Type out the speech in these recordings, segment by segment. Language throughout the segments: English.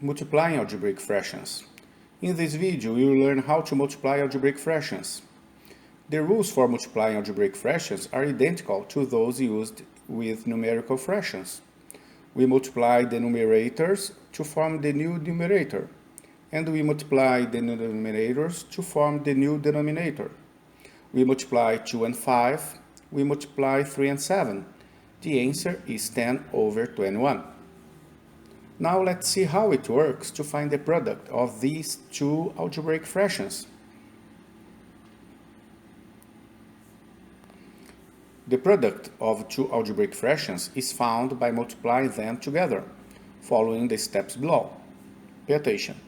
Multiplying algebraic fractions. In this video, we will learn how to multiply algebraic fractions. The rules for multiplying algebraic fractions are identical to those used with numerical fractions. We multiply the numerators to form the new numerator, and we multiply the denominators to form the new denominator. We multiply 2 and 5, we multiply 3 and 7. The answer is 10 over 21. Now let's see how it works to find the product of these two algebraic fractions. The product of two algebraic fractions is found by multiplying them together, following the steps below. Pay attention.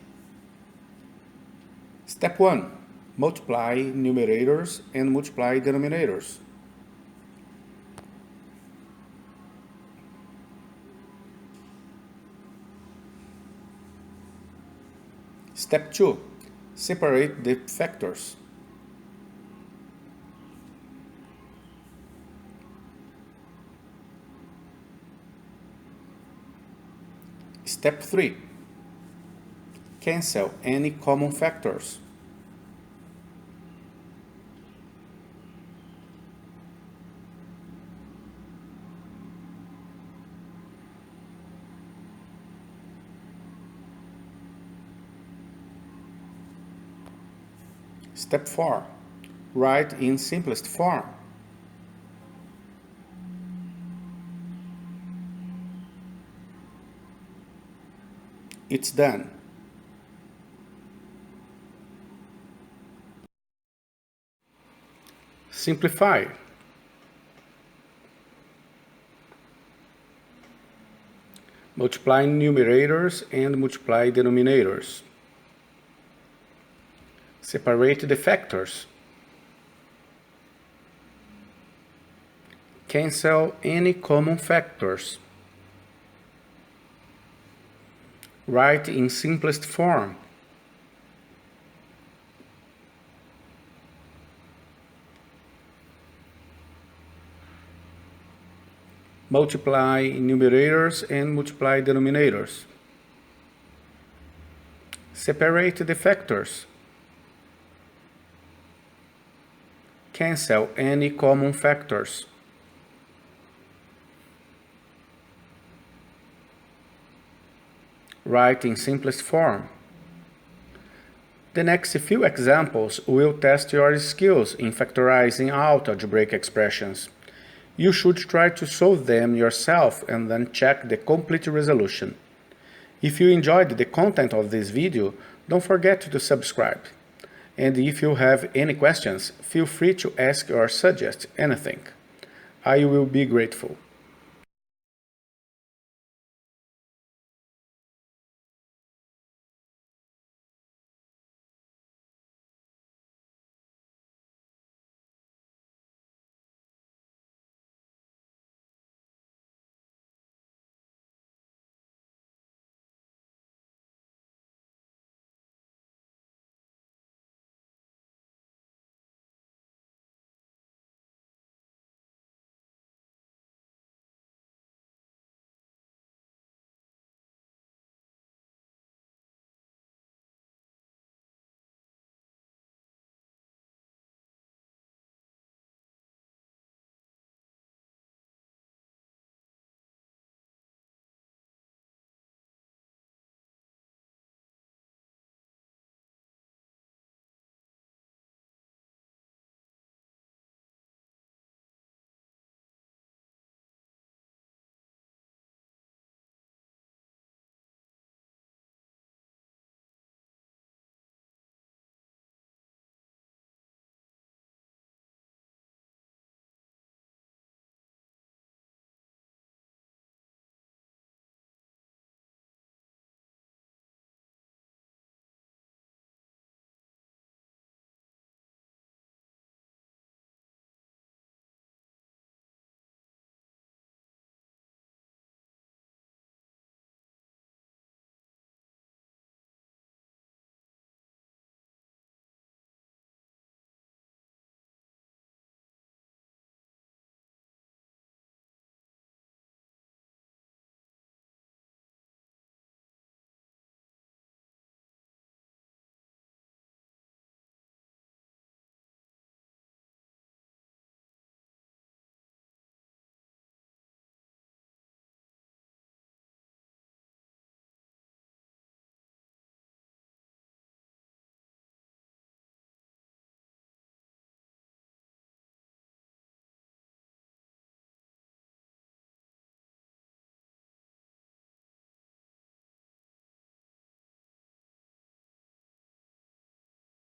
Step 1. Multiply numerators and multiply denominators. Step 2. Separate the factors. Step 3. Cancel any common factors. Step 4. Write in simplest form. It's done. Simplify. Multiply numerators and multiply denominators. Separate the factors. Cancel any common factors. Write in simplest form. Multiply numerators and multiply denominators. Separate the factors. Cancel any common factors. Write in simplest form. The next few examples will test your skills in factorizing out algebraic expressions. You should try to solve them yourself and then check the complete resolution. If you enjoyed the content of this video, don't forget to subscribe. And if you have any questions, feel free to ask or suggest anything. I will be grateful.